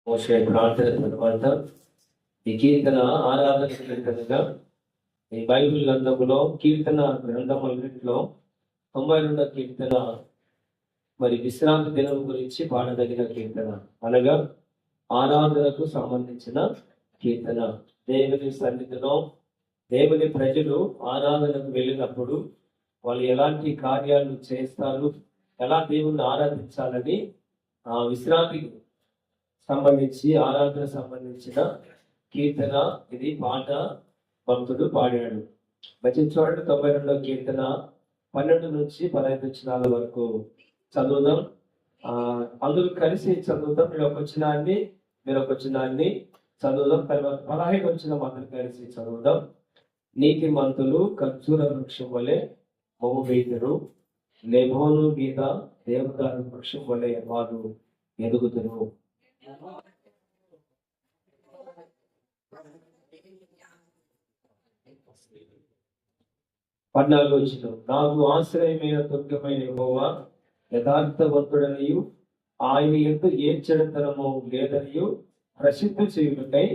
మోషే ప్రార్థన తర్వాత ఈ కీర్తన ఆరాధన కీర్తనగా ఈ బైబిల్ గ్రంథములో కీర్తన గ్రంథములన్నింటిలో 92వ కీర్తన మరి విశ్రాంతి దినం గురించి పాడదగిన కీర్తన, అనగా ఆరాధనకు సంబంధించిన కీర్తన. దేవుని సన్నిధిలో దేవుని ప్రజలు ఆరాధనకు వెళ్ళినప్పుడు వాళ్ళు ఎలాంటి కార్యాలు చేస్తారు, ఎలా దేవుణ్ణి ఆరాధించాలని విశ్రాంతి సంబంధించి ఆరాధన సంబంధించిన కీర్తన ఇది. పాట భక్తుడు పాడాడు. మంచి చూడండి, 92వ కీర్తన 12 నుంచి 15 వచనాల వరకు చదువుదాం. అందరూ కలిసి చదువుదాం. మీరు ఒక వచనాన్ని చదువుదాం. తర్వాత 15 వచనం అందరూ కలిసి చదువుదాం. నీతి మంతులు ఖర్జూర వృక్షం వలె మోవేయుదురు, లెబోను మీద దేవదారు వృక్షం వలె వారు ఎదుగుదురు. 14 వచనం, నాకు ఆశ్రయమైన దుర్గమైన యెహోవా యథార్థవంతుడనియు ఆయన యందు ఏ చెడుతనము లేదనియు ప్రసిద్ధి చేయుటకై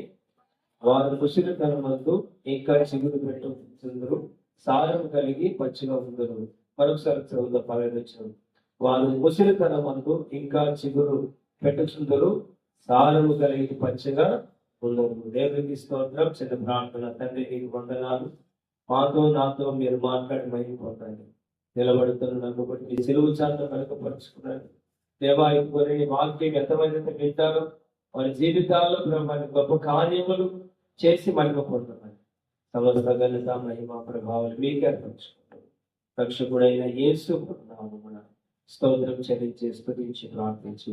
వారు ముసిరితనమందు ఇంకా చిగురు పెట్టుచుందురు, సారం కలిగి పచ్చిగా ఉందరు. మరొకసారి చదువుతా 15 వచనం, వారు ముసిరితనమందు ఇంకా చిగురు పెట్టుచుందురు, సారము కలిగి పచ్చిగా ఉండరు. దేవునికి స్తోత్రం. చిన్న ప్రార్థన. తండ్రి, నీకు వందనాలు. మాతో నాతో మీరు మాట్లాడి మహిమపడండి. నిలబడుతున్న నన్ను బట్టి మీ సెలవు చాటును కనుకపరుచుకున్నాను దేవా. ఇప్పుడు నీ వాక్యం ఎంతమంది వింటారో వారి జీవితాల్లో బ్రహ్మాన్ని గొప్ప కార్యములు చేసి మహిమపడుతున్నాను. సమస్త ఘనత మహిమ ప్రభావాలు మీకే అర్పించుకుంటాను. రక్షకుడైన యేసు నామమున స్తోత్రం చెల్లించి స్తుతించి ప్రార్థించి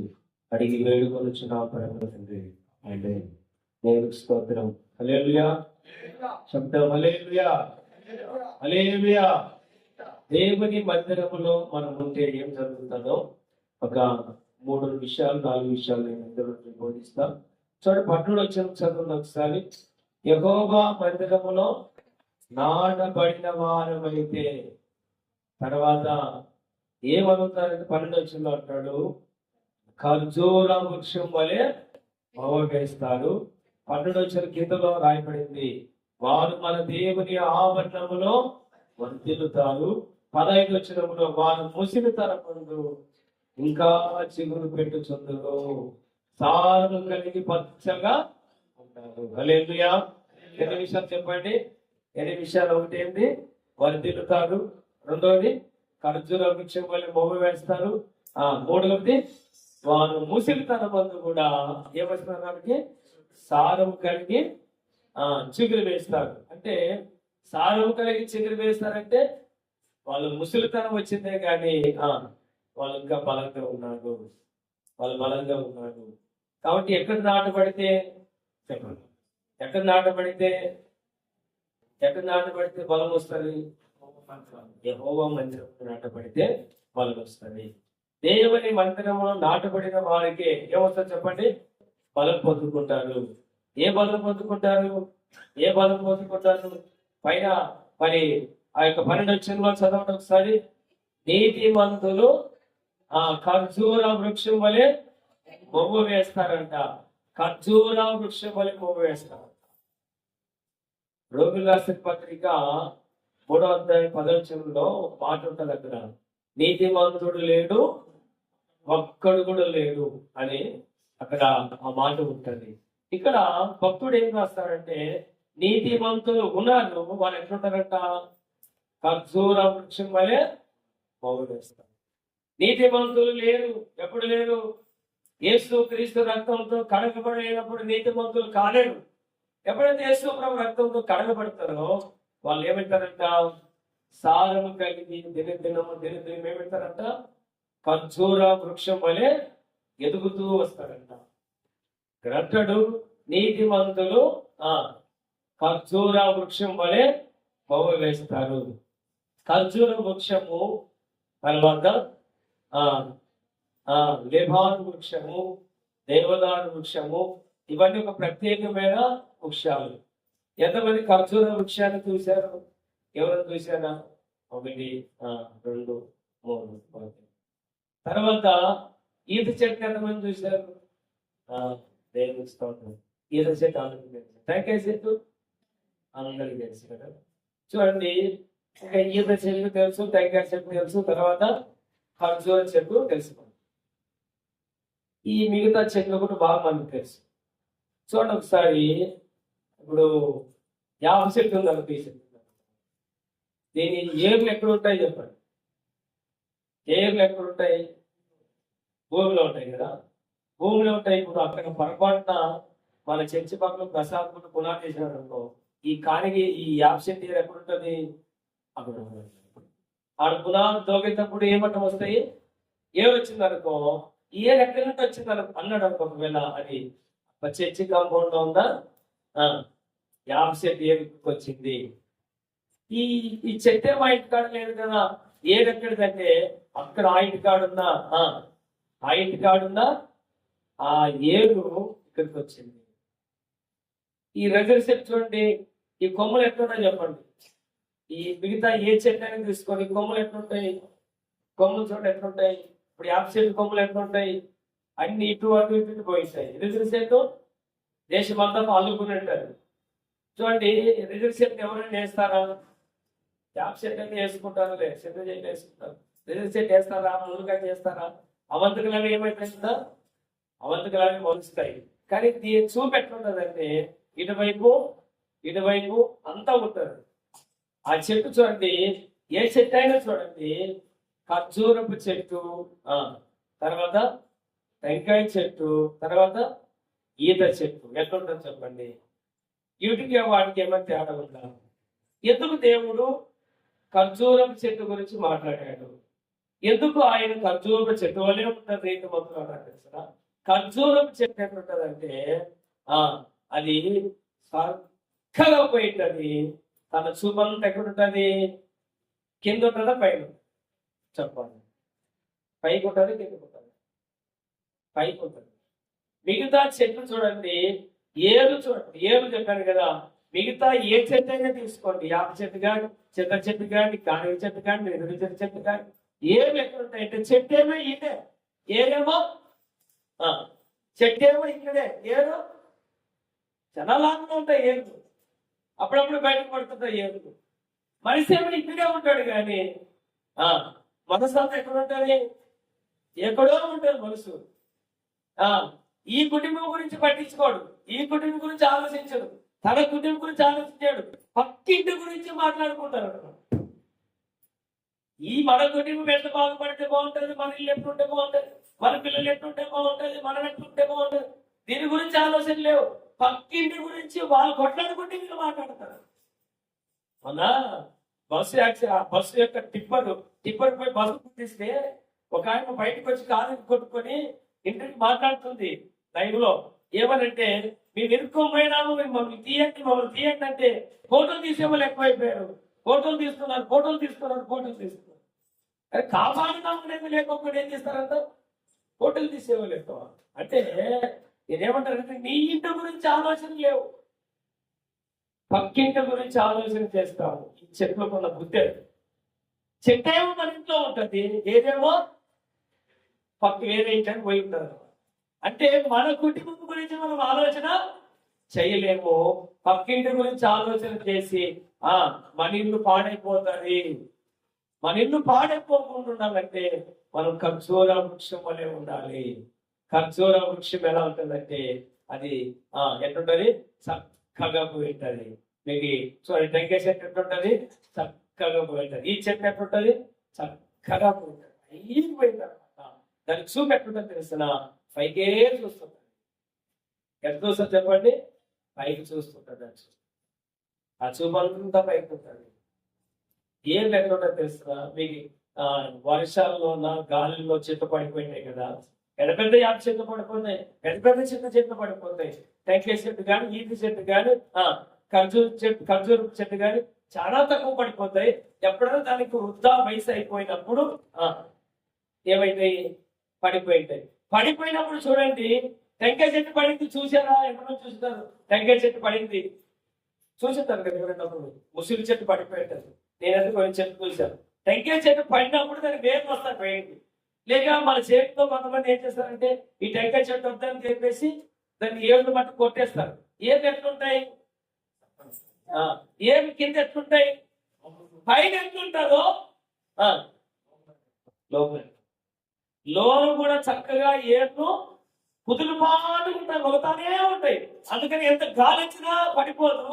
అడిగి వేడుకొనుచున్న పరమ తండ్రి. ఆమేన్. దేవునికి స్తోత్రం. హల్లెలూయా. శబ్దం హల్లెలూయా, హల్లెలూయా. దేవుని మందిరములో మనం ఉంటే ఏం జరుగుతుందో ఒక 3 విషయాలు 4 విషయాలు నేను ఇందులో బోధిస్తాం. చూడండి, 12 వచ్చిన చదువును ఒకసారి. యెహోవా మందిరములో నాటబడిన వారమైతే, తర్వాత ఏమవుతారంటే 12 వచ్చిన అంటాడు, ఖర్జూర వృక్షం వలె మోవేస్తారు. 12 వచ్చిన గీతలో రాయబడింది, వారు మన దేవుని ఆవరణములో వర్ధిల్లుతారు. 15 వచనములో వారు ముసిరి తరపుందు ఇంకా చిగురు పెట్టుచుందురు, సారము కలిగి పచ్చగా ఉంటారు. హల్లెలూయా. ఎన్ని విషయాలు చెప్పండి? 8 విషయాలు. ఒకటి ఏంది? వర్ధిల్లుతారు. రెండవది ఖర్జూర వృక్షం వల్ల మొవ్వ వేస్తారు. మూడవది వారు ముసిరితనమందు కూడా ఏమవుతున్నారు కాబట్టి సారం కలిగి చిగురు వేస్తారు. అంటే సారం కలిగి చిగురు వేస్తారంటే వాళ్ళు ముసలితనం వచ్చిందే కానీ వాళ్ళు ఇంకా బలంగా ఉన్నారు. కాబట్టి ఎక్కడ నాటబడితే చెప్పండి, ఎక్కడ నాటబడితే బలం వస్తుంది? యెహోవా మందిరం నాటబడితే బలం వస్తుంది. దేవుని మందిరంలో నాటబడిన వారికి ఏమొస్తుంది చెప్పండి? బలం పొందుకుంటారు. ఏ బలం పొందుకుంటారు? పైన మరి ఆ యొక్క 12 వచనంలో చదవండి ఒకసారి. నీతిమంతులు ఖర్జూర వృక్షం వలె మొవ్వ వేస్తారంట. ఖర్జూర వృక్షం వలె మొవ్వ వేస్తారంట. రోగుల రాసిన పత్రిక 3వ అధ్యాయం 10వ వచనంలో ఒక మాట ఉంటుంది. అక్కడ నీతిమంతుడు లేడు, ఒక్కడు కూడా లేడు అని అక్కడ ఆ మాట ఉంటుంది. ఇక్కడ భక్తుడు ఏం రాస్తాడంటే, నీతిమంతులు ఉన్నారు, వాళ్ళు ఎట్లుంటారంట? ఖర్జూర వృక్షం వలె మొవ్వ వేస్తారు. నీతిమంతులు లేరు. ఎప్పుడు లేరు? యేసు క్రీస్తు రక్తంతో కడగబడినప్పుడు నీతిమంతులు కాలేరు. ఎప్పుడైతే యేసు ప్రభు రక్తంతో కడగబడతారో వాళ్ళు ఏమంటారంట? సారము కలిగి దినదినం ఏమంటారంట? ఖర్జూర వృక్షం వలె ఎదుగుతూ వస్తారంట. గ్రంథుడు నీతిమంతులు ఖర్జూర వృక్షం వలె మొవ్వ వేస్తారు. ఖర్జూర వృక్షము తర్వాత లెబాను వృక్షము, దేవదారు వృక్షము, ఇవన్నీ ఒక ప్రత్యేకమైన వృక్షాలు. ఎంతమంది ఖర్జూర వృక్షాన్ని చూశారు? ఎవరైనా చూశారా? 1 2 3. తర్వాత ఈత చెట్టు ఎంతమంది చూశారు? దేవునికి స్తోత్రం. ఈత చెట్టు అందరికీ తెలుసు, టెంకాయ చెట్టు అందరికీ తెలుసు కదా. చూడండి, ఇంకా ఈత చెట్టు తెలుసు, టెంకాయ చెట్టు తెలుసు, తర్వాత ఖర్జూర చెట్టు తెలుసు. ఈ మిగతా చెట్లు కూడా బాగా మనకు తెలుసు. చూడండి ఒకసారి, ఇప్పుడు యాప చెట్టు ఉంది అనుకో, దీని ఏర్లు ఎక్కడ ఉంటాయి చెప్పండి? ఏర్లు ఎక్కడ ఉంటాయి? భూమిలో ఉంటాయి కదా, భూమిలో ఉంటాయి. ఇప్పుడు అక్కడ పొరపాటున మన చర్చి పక్కన ప్రసాద్ పునాది చేసినాడు అనుకో, ఈ కానికి ఈ యాప చెట్టు ఏరు ఎక్కడ ఉంటుంది? అక్కడ ఆడ పునాది తోగేటప్పుడు ఏమంటం వస్తాయి? ఏరు వచ్చింది అనుకో, ఏరు ఎక్కడి నుండి వచ్చింది అన్నాడు అనుకో, ఒకవేళ అది చర్చి కాంపౌండ్ లో ఉందా, యాప చెట్టు ఏరుకు వచ్చింది. ఈ ఈ చెట్టే మా ఇంటి కాడ లేదు కదా, ఏరు ఎక్కడిదంటే అక్కడ ఆ ఇంటి కాడున్నా, ఆ ఇంటి కాడున్నా ఆ ఏరు ఇక్కడికి వచ్చింది. ఈ రెజర్ చెట్టు చూడండి, ఈ కొమ్మలు ఎట్లున్నాయి చెప్పండి? ఈ మిగతా ఏ చెట్టు అనేది తీసుకోండి, కొమ్మలు ఎట్లుంటాయి? కొమ్మలు చూడండి ఎట్లుంటాయి? ఇప్పుడు యాప చెట్టు కొమ్మలు ఎట్లుంటాయి? అన్ని ఇటు అటు ఇటు పోయిస్తాయి. రెజర్ చెట్టు దేశమంతా అల్లుకుని ఉంటారు. చూడండి, రెజర్ చెట్టు ఎవరైనా వేస్తారా? యాప చెట్టు అయితే వేసుకుంటారు, లేదు చెట్టు చెట్టు వేసుకుంటారు. రెజర్ చెట్టు వేస్తారా? మునుగా చేస్తారా? అవంతకులవి ఏమైపోయిందా? అవంతకులవి మొలుస్తాయి. కానీ దీని చూపు ఎట్లుంటుందంటే ఇటువైపు ఇటువైపు అంతా ఉంటుంది. ఆ చెట్టు చూడండి, ఏ చెట్టు అయినా చూడండి, ఖర్జూరపు చెట్టు, తర్వాత టెంకాయ చెట్టు, తర్వాత ఈత చెట్టు ఎట్లుంటుంది చెప్పండి? వీటికి వాటికి ఏమైనా తేడా ఉందా? ఎందుకు దేవుడు ఖర్జూరపు చెట్టు గురించి మాట్లాడాడు? ఎందుకు ఆయన ఖర్జూరపు చెట్టు వల్లే ఉంటుంది రేటు మొత్తం తెలుసా? ఖర్జూరపు చెట్టు ఎట్లుంటదంటే అది చక్కగా పోయింటది. తన చూపంతా ఎక్కడుంటది? కింద ఉంటుందా పైన? చెప్పండి. పైకి ఉంటుంది, కిందకు ఉంటుంది? పైకి ఉంటుంది. మిగతా చెట్లు చూడండి, ఏరు చూడండి, ఏరు చెప్పాను కదా, మిగతా ఏ చెట్టు అయినా తీసుకోండి, యాప చెట్టు కానీ, చింత చెట్టు కానీ, కానివి చెట్టు కానీ, ఎదురు చెట్టు కానీ, ఏమి ఎక్కడ ఉంటాయంటే చెట్టు ఏమో ఇదే, ఏరేమో చెట్టు ఏమో ఇక్కడే, ఏరు చాలా లాభంగా ఉంటాయి. ఏరు అప్పుడప్పుడు బయటకు పడుతుంటాయి. ఏరు మనిషి ఏమో ఇక్కడే ఉంటాడు, కానీ మనసు అంతా ఎక్కడ ఉంటుంది? ఎక్కడో ఉంటాడు మనసు. ఈ కుటుంబం గురించి పట్టించుకోడు, ఈ కుటుంబం గురించి ఆలోచించడు, తన కుటుంబం గురించి ఆలోచించాడు, పక్కింటి గురించి మాట్లాడుకుంటారు. ఈ మన కుటుంబం ఎంత బాగుపడితే బాగుంటుంది, మన ఇల్లు ఎట్లుంటే బాగుంటుంది, మన పిల్లలు ఎట్లుంటే బాగుంటుంది, మనం ఎట్లుంటే బాగుంటుంది, దీని గురించి ఆలోచన లేవు. పక్కింటి గురించి వాళ్ళు కొట్లాడుకుంటే వీళ్ళు మాట్లాడతారు. అవునా? బస్సు యొక్క టిప్పర్ పోయి బస్సు గుర్తిస్తే ఒక ఆయన బయటకు వచ్చి కాలు కొట్టుకొని ఇంటికి మాట్లాడుతుంది లైవ్ లో. ఏమనంటే, మేము ఇరుక్కోపోయినాము, మమ్మల్ని తీయండి అంటే ఫోటోలు తీసేవాళ్ళు ఎక్కువైపోయారు. ఫోటోలు తీస్తున్నారు. అరే కాపాడుతాము లేకపోతే ఏం చేస్తారంట? ఫోటోలు తీసేవాళ్ళు ఎక్కువ. అంటే నేనేమంటారంటే, నీ ఇంటి గురించి ఆలోచన లేవు, పక్కింటి గురించి ఆలోచన చేస్తాము. ఈ చెట్లకున్న బుద్ధి. చెట్టు ఏమో మన ఇంట్లో ఉంటుంది, ఏదేమో పక్క వేరే ఇంటికి పోయి ఉంటారు. అంటే మన కుటుంబం గురించి మనం ఆలోచన చేయలేము, పక్కింటి గురించి ఆలోచన చేసి మన ఇల్లు పాడైపోతుంది. మన ఇల్లు పాడైపోకుండా ఉండాలంటే మనం ఖర్జూర వృక్షం వలె ఉండాలి. ఖర్జూర వృక్షం ఎలా ఉంటుందంటే అది ఎట్లుంటది? చక్కగా పోయింటది. మీకు చూడండి, టెంకాయ చెట్టు ఎట్లుంటది? చక్కగా పోయింటది. ఈ చెట్టు ఎట్లుంటది? చక్కగా పోయింటది. పోయింది దానికి చూపు ఎట్లుంటుంది తెలుస్తున్నా? పైకే చూస్తుంటది. ఎట్లా చూస్తుంది చెప్పండి? పైకి చూస్తుంటది. ఆ చూపు అంతా పైకి ఉంటుంది. ఏం ఎట్లుంటుంది తెలుస్తున్నా? మీకు వర్షాల్లో గాలిలో చెట్లు పడిపోయినాయి కదా, పెద్ద యాప చెట్లు పడిపోతాయి, పెద్ద చెట్లు పడిపోతాయి. టెంకాయ చెట్టు కానీ, ఈతి చెట్టు కానీ, ఖర్జూర చెట్టు కానీ చాలా తక్కువ పడిపోతాయి. ఎప్పుడైనా దానికి వృద్ధా వయసు అయిపోయినప్పుడు ఏమైతాయి? పడిపోయింటాయి. పడిపోయినప్పుడు చూడండి, టెంకాయ చెట్టు పడింది చూసారా? ఎప్పుడో చూస్తారు. టెంకాయ చెట్టు పడింది చూసుంటారు కదా ఎవరైనప్పుడు. ముసిలి చెట్టు పడిపోయింటారు. నేనంటే కొన్ని చెట్టు చూశాను. టెంకాయ చెట్టు పడినప్పుడు దానికి వేరు వస్తారు పోయింది. లేక మన చేతితో కొంతమంది ఏం చేస్తారంటే, ఈ టెంకాయ చెట్టు వద్దని చెప్పేసి దాన్ని ఏళ్ళు మట్టు కొట్టేస్తారు. ఏమి ఎట్లుంటాయి? ఏమి కింద ఎట్లుంటాయి? పైన ఎట్లుంటారో లోను కూడా చక్కగా ఏళ్ళు కుదులుపాటుకుంటాయి, మొగతానే ఉంటాయి. అందుకని ఎంత గాలిచ్చినా పడిపోదు,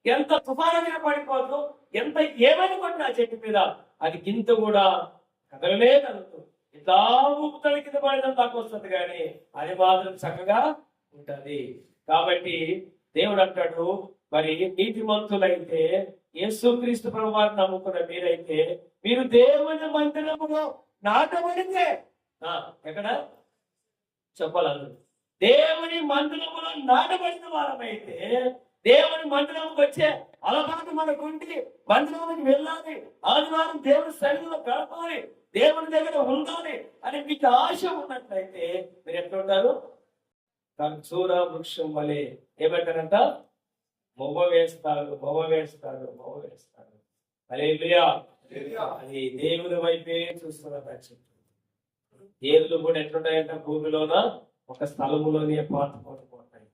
ఎంత తుఫానైనా పడిపోదు, ఎంత ఏమైనా పడినా చెట్టు మీద అది గింత కూడా కదలనే కలుగుతుంది. ఇట్లా ఊపుతల కింద పడడం దాకా వస్తుంది, కానీ అది మాత్రం చక్కగా ఉంటది. కాబట్టి దేవుడు అంటాడు, మరి నీతిమంతులైతే యేసుక్రీస్తు ప్రభువారిని నమ్ముకున్న మీరైతే మీరు దేవుని మందిరములో నాటబడితే ఎక్కడ చెప్పాలి, దేవుని మందిరములో నాటబడిన వారమైతే దేవుని మందిరంకి వచ్చే అలవాటు మనకుండి మందిరానికి వెళ్ళాలి, ఆదివారం దేవుని సన్నిధిలో గడపాలి, దేవుని దగ్గర ఉండాలి అని మీకు ఆశ ఉన్నట్లయితే మీరు ఎట్లా ఉంటారు? ఖర్జూర వృక్షం వలె ఏమంటారంట? మొవ్వ వేస్తారు. హల్లెలూయా. అది దేవుని వైపే చూస్తున్నారు. ఏర్లు కూడా ఎట్లుంటాయంట? భూమిలోన ఒక స్థలములోనే పాతుకుంటాయి.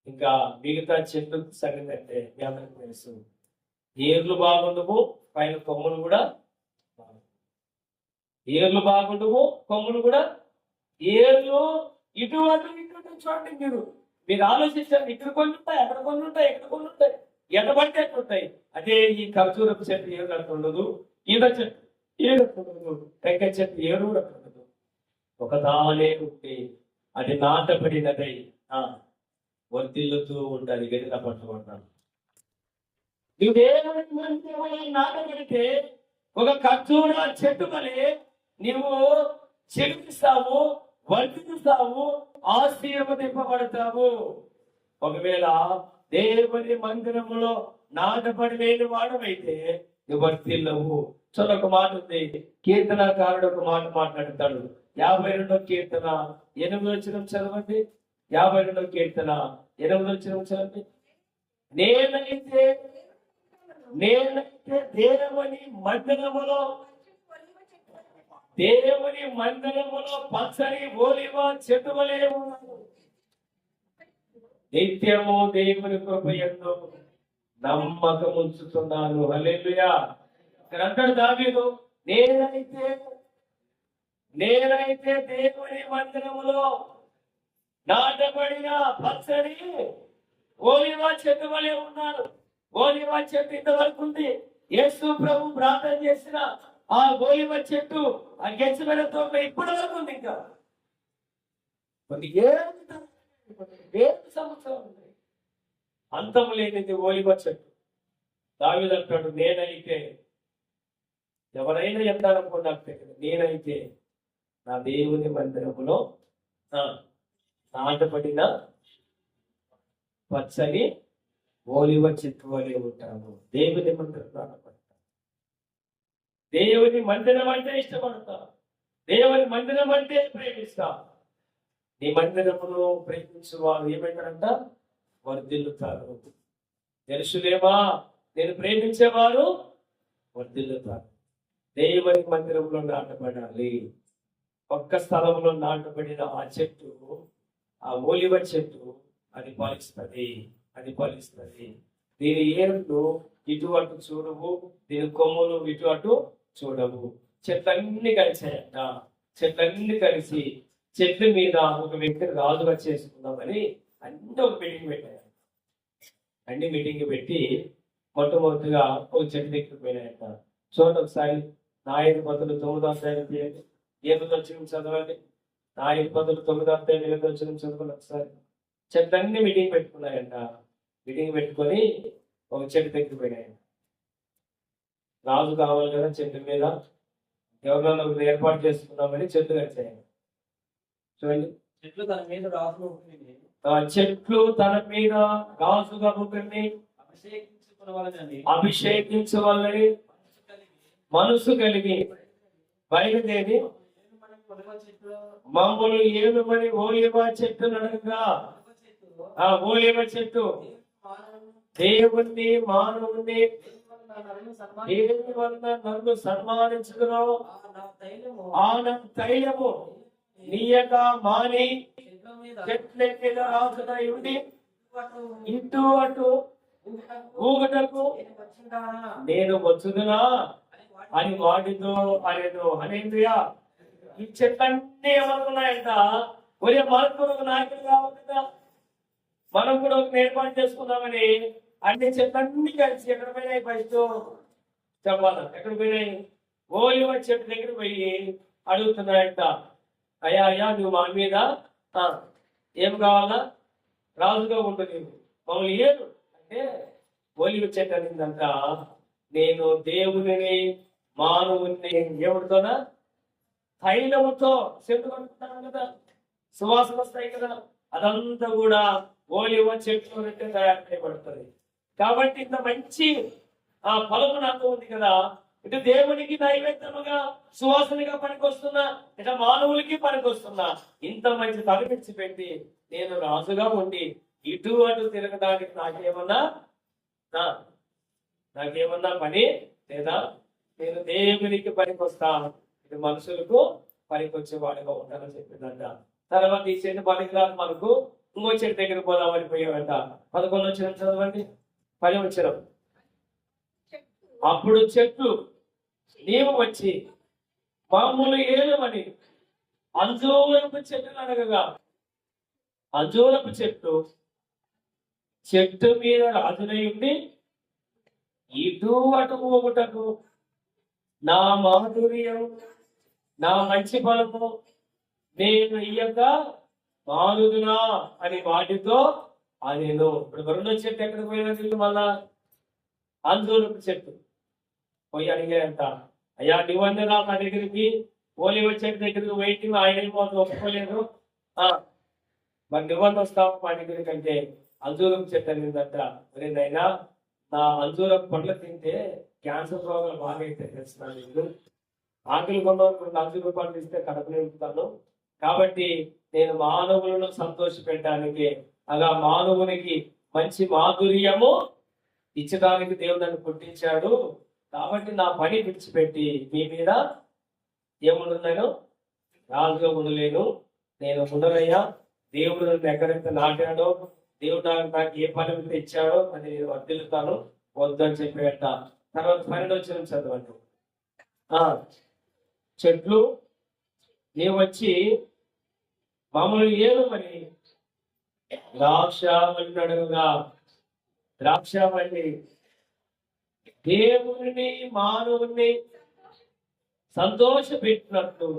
ఇంకా మిగతా చెట్లు సంగతి అంటే మీ అందరికి తెలుసు. ఏర్లు బాగుండవు, పైన కొమ్ములు కూడా ఏర్లు బాగుండవు, కొమ్ములు కూడా. ఏర్లు ఇటు చూడండి, మీరు ఆలోచించండి. ఇక్కడ కొన్ని ఉంటాయి, అక్కడ కొన్ని ఉంటాయి, ఎక్కడ కొన్ని ఉంటాయి, ఎటబడితే ఎట్లుంటాయి. అదే ఈ ఖర్జూరపు చెట్టు ఏరు అట్లా ఉండదు, ఈత చెట్టు ఏరు అట్లా ఉండదు, టెంకాయ చెట్టు ఏరు అట్లా ఉండదు. ఒకదానే ఉంటే అది నాటబడినదై వర్తిల్లుతూ ఉంటుంది, గదిలా పట్టుకుంటాను. నువ్వేమైనా నాటబడితే ఒక ఖర్జూర చెట్టు వలె నువ్వు చెల్లిస్తావు, వర్తిస్తావు, ఆశీర్వదింపబడతావు. ఒకవేళ దేవుని మందిరములో నాటబడి లేని వాడమైతే నువ్వు వర్తిల్లవు. చూడ ఒక మాట ఉంది, కీర్తనకారుడు ఒక మాట మాట్లాడతాడు. 52వ కీర్తన 8వ వచనం చదవండి. 52వ కీర్తన 8వ వచనం చదవండి. నేనైతే దేవుని మందిరములో పచ్చని ఓలివ చెట్టు వలె ఉన్నాను. నిత్యము దేవుని కృపయందు నమ్మకం ఉంచుతున్నాను. హల్లెలూయా. ఇక్కడ అంటాడు దావీదు, నేనైతే దేవుని మందిరములో నాటబడిన పచ్చని ఓలివ చెట్టు వలె ఉన్నాను. ఓలివ చెట్టు ఇంతవరకు ఉంది. యేసు ప్రభు ప్రార్థన చేసిన ఆ ఓలివ చెట్టు ఆ గెచ్చబడిన తోట ఇప్పటి వరకు ఉంది. ఇంకా కొన్ని వేల సంవత్సరాలు ఉన్నాయి. అంతం లేనిది ఓలివ చెట్టు. దావీదు అంటాడు, నేనైతే, ఎవరైనా ఎందాలనుకో నాకు తెలియదు, నేనైతే నా దేవుని మందిరములో నాటబడిన పచ్చని ఓలివ చెట్టు వలె ఉంటాను. దేవుని మందిరం నాటబడతా. దేవుని మందిరం అంటే ఇష్టపడతా. దేవుని మందిరం అంటే ప్రేమిస్తా. నీ మందిరమును ప్రేమించు వారు ఏమంటారంట? వర్ధిల్లుతారు. తెలుసులేమా, నేను ప్రేమించేవారు వర్ధిల్లుతారు. దేవుని మందిరంలో నాటబడాలి. ఒక్క స్థలంలో నాటబడిన ఆ చెట్టు, ఆ ఓలివ చెట్టు, అది ఫలిస్తుంది. దీని ఏర్లు ఇటు అటు చూడవు, దీని కొమ్ములు ఇటు అటు చూడవు. చెట్లన్నీ కలిసాయంట. చెట్లన్నీ కలిసి చెట్ల మీద ఒక వ్యక్తిని రాజుగా చేసుకుందామని అన్ని ఒక మీటింగ్ పెట్టారు. అన్ని మీటింగ్ పెట్టి మొట్టమొదటిగా ఒక చెట్టు దగ్గరికి పోయినాయంట. చూడండి ఒకసారి, 9:9 8వ వచనం చదవండి. 9:9 చదవండి ఒకసారి. చెట్లన్నీ మీటింగ్ పెట్టుకున్నాయంట. మీటింగ్ పెట్టుకొని ఒక చెట్టు దగ్గరికి పోయినాయంట. రాజు కావాలి కదా, చెట్టు మీద ఎవరినైనా ఏర్పాటు చేసుకున్నామని చెట్లు కలిసాయి. చూడండి, చెట్లు తన మీద రాజుగా ఒకరిని అభిషేకించవాలని మనసు కలిగి బయలుదేరి మమ్మల్ని ఏలుమని ఓలివ చెట్టు నడగా, ఆ ఓలివ చెట్టు దేవుణ్ణి మానవుణ్ణి దేవుని వలన నన్ను సన్మానించుకున్నావు. ఆ తైలము నీయక మాని చెట్ల మీద రాజునై ఉండి ఇటు అటు ఊగటకు నేను వచ్చుదునా అని వాటితో అనేను. హల్లెలూయా. ఈ చెట్లన్నీ ఏమనుకున్నాయంట, ఒరే మనకు ఒక నాయకులు కావాలిగా, మనం కూడా ఒక ఏర్పాటు చేసుకుందామని అన్ని చెట్లన్నీ కలిసి ఎక్కడ పోయినాయి? ఫస్ట్ చెప్పాలి, ఎక్కడ పోయినాయి? ఓలివ చెట్టు దగ్గర పోయి అడుగుతున్నాయంట, అయ్యా అయ్యా నువ్వు మా మీద ఏం కావాలా? రాజుగా ఉంటుంది మమ్మల్ని ఏడు అంటే ఓలివ చెట్టు అనిందంట, నేను దేవుని మానవుని ఏమిటితోనా? తైలముతో చెట్టు కనుకుంటాను కదా, సువాసన వస్తాయి కదా, అదంతా కూడా ఓలివ చెట్టు అంటే తయారు చేయబడుతుంది. కాబట్టి ఇంత మంచి ఫలము నాకు ఉంది కదా, ఇటు దేవునికి నైవేద్యముగా సువాసనగా పనికొస్తున్నా, ఇటు మానవులకి పనికొస్తున్నా, ఇంత మంచి తలపిచ్చి పెట్టి నేను రాజుగా ఉండి ఇటు అటు తిరగడానికి నాకేమన్నా పని లేదా? నేను దేవునికి పనికొస్తా, ఇది మనుషులకు పనికొచ్చే వాడిగా ఉంటానని చెప్పిందంట. తర్వాత ఈ చెట్టు పనికిరాదు, మనకు ఇంకో చెట్టు దగ్గర పోదామని పోయామంట. 11 వచ్చిన చదవండి, 10 వచ్చిన. అప్పుడు చెట్లు నీవు వచ్చి మామూలు ఏలమని అంజూరపు చెట్లు అనగా, అంజూరపు చెట్టు మీద రాజునై ఉండి ఇటు అటు ఊగుటకు నా మాధుర్యం నా మంచి ఫలము నేను ఇయ్యక మానుదునా అని వాటితో అనేను. ఇప్పుడు వరుణ చెట్టు ఎక్కడికి పోయిన మళ్ళా అంజూరపు చెట్టు పోయి అడిగాయంట, అయ్యా నువ్వన్నీ రా మా దగ్గరికి, ఓలివ చెట్టు దగ్గరికి వెయిటింగ్, ఆయన ఒప్పుకోలేదు, మరి నువ్వన్నీ వస్తావు మా దగ్గరికి అంటే అంజూరపు చెట్టు అనిందంట, అయినా నా అంజూరపు పండ్లు తింటే క్యాన్సర్ రోగాలు బాగా అయితే తెలుస్తున్నాను, నేను ఆకలి కొన్న అంజూరపు పండ్లు ఇస్తే కడుపు నింపుతాను, కాబట్టి నేను మానవులను సంతోష పెట్టడానికి, అలా మానవునికి మంచి మాధుర్యము ఇచ్చడానికి దేవుడు నన్ను పుట్టించాడు, కాబట్టి నా పని విడిచిపెట్టి మీ మీద ఏముండలేను, రాజుగా ఉండలేను, నేను ఉండనయ్యా. దేవుడు నన్ను ఎక్కడైతే నాటాడో, దేవుడు నాకు ఏ పని మీద ఇచ్చాడో అది నేను వర్దిల్లుతాను, వద్దని చెప్పేట. తర్వాత 12 వచ్చిన చదవండి. చెట్లు నీవు వచ్చి మమ్మల్ని ఏలుమని ద్రాక్షావళి అడుగుగా, ద్రాక్షావళి దేవుని మానవుని సంతోష పెట్టినట్టు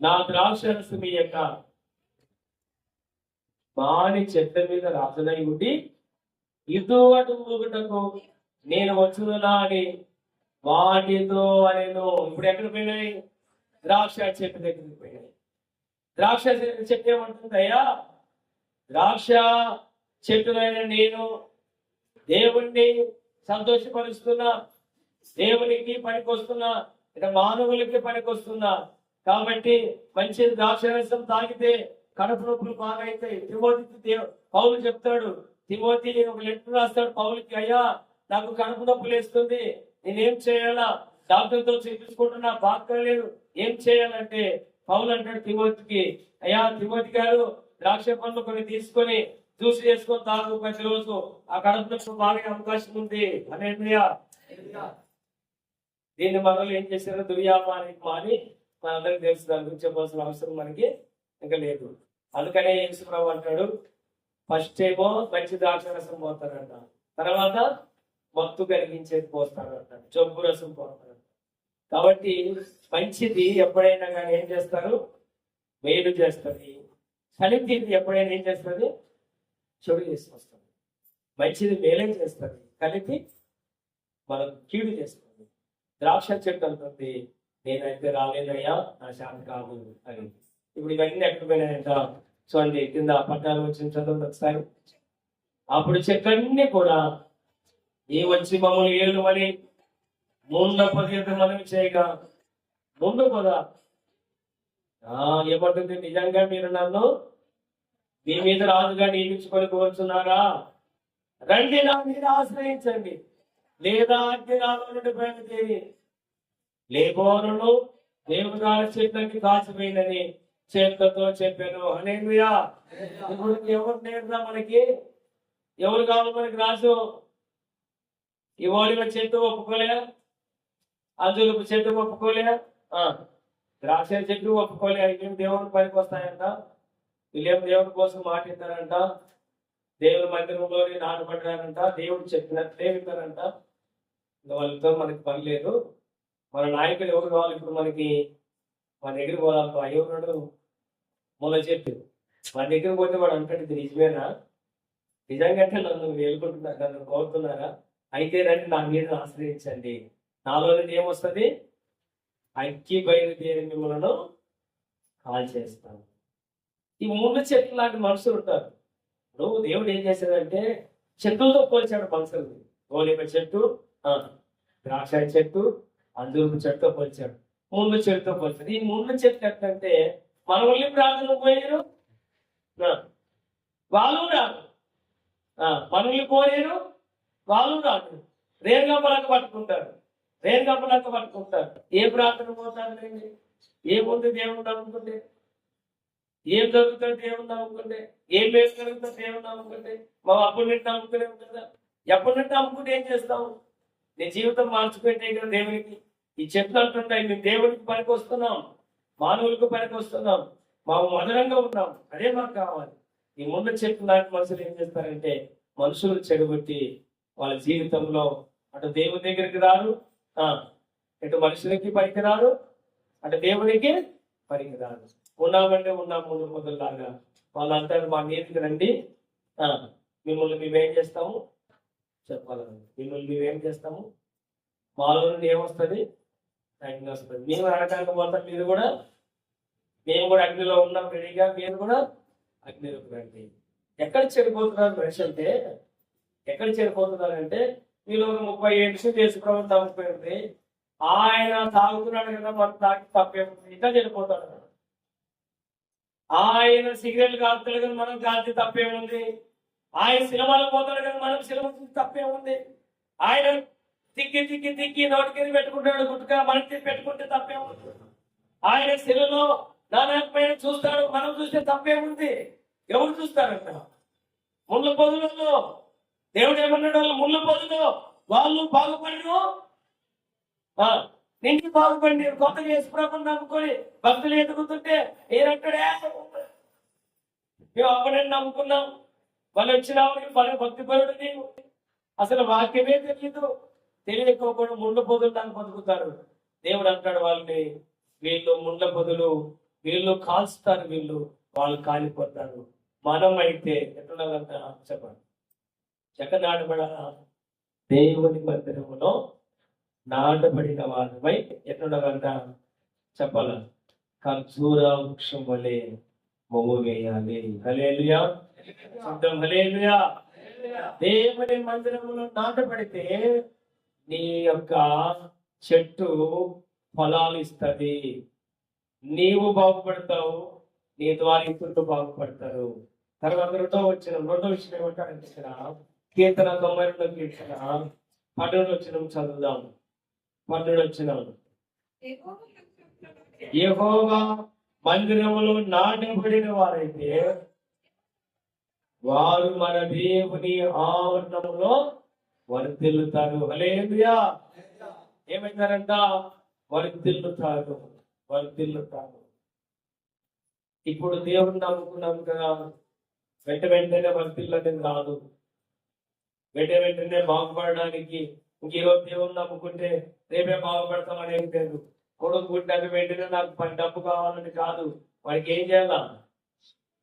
నా ద్రాక్షరసం యొక్క మాని చెట్ల మీద రాజునై ఉండి ఇటు అటు ఊగుటకు నేను వచ్చుదునా అని వాటితో అనేను. ఇప్పుడు ఎక్కడ పోయినాయి? ద్రాక్ష చెట్టు దగ్గరికి పోయినాయి. ద్రాక్ష చెట్టు ఏమంటుందయ్యా, ద్రాక్ష చెట్టునైనా నేను దేవుణ్ణి సంతోషపరుస్తున్నా, దేవునికి పనికొస్తున్నా, ఇక మానవులకి పనికొస్తున్నా, కాబట్టి మంచి ద్రాక్షరసం తాగితే కడుపు నొప్పులు బాగా అవుతాయి. తిమోతికి పౌలు చెప్తాడు, తిమోతి ఒక లెటర్ రాస్తాడు పౌలుకి, అయ్యా నాకు కడుపు నొప్పులు వేస్తుంది, నేనేం చేయాలా, డాక్టర్తో చూపించుకుంటున్నా బాగలేదు, ఏం చేయాలంటే పౌలు అంటాడు తిమోతికి, అయ్యా తిమోతి గారు ద్రాక్ష పండ్లు కొన్ని తీసుకొని జ్యూస్ చేసుకొని తాగు ప్రతిరోజు, ఆ కడుపు నొప్పి బాగా అవకాశం ఉంది అని. దీన్ని మనలో ఏం చేశారో దుర్యాపానికి మాని మనందరికి తెలుసు, దాని గురించి చెప్పాల్సిన అవసరం మనకి ఇంకా లేదు. అందుకనే యేసుప్రభువు అంటాడు, ఫస్ట్ ఏమో మంచి ద్రాక్ష రసం పోతారంట, తర్వాత మత్తు కలిగించేది పోస్తారంట, జబ్బు రసం పోతారంట. కాబట్టి మంచిది ఎప్పుడైనా కానీ ఏం చేస్తారు? మేలు చేస్తుంది. కలిపి ఎప్పుడైనా ఏం చేస్తుంది? చెడు చేసుకొస్తుంది. మంచిది మేలే చేస్తుంది, కలిపి మనం కీడు చేస్తుంది. ద్రాక్ష చెట్టు అంటుంది, నేనైతే రాలేదయ్యా, నా శాంతి కాదు అని. ఇప్పుడు ఇవన్నీ ఎక్కడ పోయినాయంట చూడండి, కింద 14 వచ్చిన చదువు ఒకసారి. అప్పుడు చెట్లన్నీ కూడా ఈ వచ్చి మమ్మల్ని ఏలుమని ముందు మనం చేయగా, ముందు కూడా ఏమంటుంది? నిజంగా మీరు నన్ను మీ మీద రాజుగా నియమించుకొని కోరుచున్నారా? రండి నా మీద ఆశ్రయించండి, లేదా అగ్నిరాలో నుండి బయలుదేరి లేబోరును దేవదారు చెట్లకి కాచిపోయిందని చేతులతో చెప్పాను. హల్లెలూయా. ఇప్పుడు ఎవరు నేర్దా మనకి? ఎవరు కావాలి మనకి రాజు? ఈ ఓలివ చెట్టు ఒప్పుకోలే, అంజులపు చెట్టు ఒప్పుకోలే, ద్రాక్ష చెట్టు ఒప్పుకోలే. ఇవేం దేవుని పనికి వస్తాయంట, వీళ్ళేం దేవుని కోసం మాట్లాడతారంట, దేవుని మందిరంలోనే నాటపడ్డారంట, దేవుడు చెప్పినట్లే వింటారంట. వాళ్ళతో మనకి పని లేదు. మన నాయకులు ఎవరు కావాలి ఇప్పుడు మనకి? మన దగ్గర పోవాలి. అయ్యన్నాడు ముళ్ళ చెట్టు, మన దగ్గర పోతే వాడు అంటాడు ఇది నిజమేనా? నిజంగా నన్ను వేలుకుంటున్నారు, నన్ను కోరుతున్నారా? అయితే రండి నా మీద ఆశ్రయించండి, నాలో నుండి ఏమొస్తుంది? అగ్గి బయలుదేరి మిమ్మల్ని కాల్ చేస్తాను. ఈ ముళ్ళ చెట్లు లాంటి మనుషులు ఉంటారు. ఇప్పుడు దేవుడు ఏం చేశాడంటే చెట్లతో పోల్చాడు మనుషుల్ని. గోలిమ చెట్టు, ద్రాక్ష చెట్టు, అంజూరపు చెట్టుతో పోల్చాడు, ముళ్ళ చెట్టుతో పోల్చాడు. ఈ ముళ్ళ చెట్లు ఎట్లంటే మన ఒళ్ళి ప్రార్థన పోయారు, వాళ్ళు రాదు. మనల్ని కోరేరు, వాళ్ళు రాదు. రేణుగంపలక్క పట్టుకుంటారు, రేణుగంపలక్క పట్టుకుంటారు. ఏ ప్రార్థన పోతారండి? ఏముంది దేవుడు నమ్ముకుంటే? ఏం జరుగుతుంది దేవుడు నమ్ముకుంటే? ఏం వేసుకోగలుగుతుంది దేవుడు నమ్ముకుంటే? మా అప్పుడు నుండి నమ్ముకునేము కదా. ఎప్పటి నుండి నమ్ముకుంటే ఏం చేస్తాము? నీ జీవితం మార్చుకుంటే కదా దేవునికి. ఈ చెట్లు అంటుంటాయి మేము దేవునికి పనికి వస్తున్నాం, మానవులకు పనికి వస్తున్నాం, మాకు మధురంగా ఉన్నాం, అదే మాకు కావాలి. ఈ ముందు చెట్లు లాంటి మనుషులు ఏం చేస్తారంటే మనుషులు చెడగొట్టి వాళ్ళ జీవితంలో అటు దేవుని దగ్గరికి రారు, ఇటు మనుషులకి పనికి రారు, అటు దేవునికి పనికి రారు. ఉన్నామంటే ఉన్నాం ముందు మొదలులాగా. వాళ్ళు అంటారు మా మీదకి రండి, మిమ్మల్ని మేమేం చేస్తాము చెప్పాలండి, మిమ్మల్ని మేమేం చేస్తాము, మాలో నుండి ఏమొస్తుంది? అగ్ని వస్తుంది. మేము అనటానికి పోతాం, మీరు కూడా మేము కూడా అగ్నిలో ఉన్నాం రెడీగా, మీరు కూడా అగ్నిలోకి రండి. ఎక్కడ చెడిపోతున్నారు మనిషి అంటే? ఎక్కడ చెడిపోతున్నారంటే మీరు ఒక 30 ఏళ్ళు చేసుకున్నామని తగ్గిపోయింది, ఆయన తాగుతున్నాడు కదా మనం తాగి తప్పేముంది, ఇంకా చెడిపోతాడు. ఆయన సిగరెట్లు కాలుతాడు కదా మనం కాల్చి తప్పేముంది, ఆయన సినిమాలు పోతాడు కదా మనం సినిమా తప్పేముంది, ఆయన తిక్కి తిక్కి తిక్కి నోటికి పెట్టుకుంటాడు గుట్టుగా, మనకి పెట్టుకుంటే తప్పేముంది, ఆయన శిలలో నానాపైన చూస్తాడు, మనం చూస్తే తప్పేముంది. ఎవరు చూస్తారంట? ముళ్ళ పొదులలో దేవుడు ఏమన్నాడు? వాళ్ళు ముళ్ళ పొదులు వాళ్ళు బాగుపడిను, నిండి బాగుపడి కొత్త చేసుకున్నామని నమ్ముకొని భక్తులు ఎదుగుతుంటే ఏనంటాడే మేము అప్పుడే నమ్ముకున్నాం, వాళ్ళు వచ్చినావు మన భక్తి పరుడు నీవు, అసలు వాక్యమే తెలియకోకుండా ముళ్ళ పొదులు నాకు బతుకుతారు. దేవుడు అంటాడు వాళ్ళని, వీళ్ళు ముళ్ళ పొదులు, వీళ్ళు కాల్స్తారు, వీళ్ళు వాళ్ళు కాలిపోతారు. మనం అయితే ఎట్లుండాలంట చెప్పండి, ఎక్కడ నాటబడాలా? దేవుని మందిరములో నాటబడిన వారిపై ఎట్లుండాలంట చెప్పాల? ఖర్జూర వృక్షం వలె మొగ్గు వేయాలి. హల్లెలూయా, శబ్దం హల్లెలూయా. దేవుని మందిరములో నాటబడితే నీ యొక్క చెట్టు ఫలాలు ఇస్తుంది, నీవు బాగుపడతావు, నీ ద్వారా ఇతరులు బాగుపడతారు. తర్వాత రెండో విషయం ఏమంటారంటే ఇక్కడ కీర్తన 92 కీర్తన 12 వచనం చదువుదాం. 12 వచనం, యెహోవా మందిరములో నాటబడిన వారైతే వారు మన దేవుని ఆవరణములో వర్ధిల్లుతారు. హల్లెలూయా. ఏమైతారంట? వర్ధిల్లుతారు, వర్ధిల్లుతారు. ఇప్పుడు దేవుడిని నమ్ముకున్నాం కదా, వెంటనే వర్ధిల్లని కాదు, వెంటనే బాగుపడడానికి ఇంకేరోజు దేవుడిని నమ్ముకుంటే రేపే బాగుపడతాం అనేది లేదు. కొడుకు పుట్టాక వెంటనే నాకు డబ్బు కావాలని కాదు, వాడికి ఏం చేయాలా?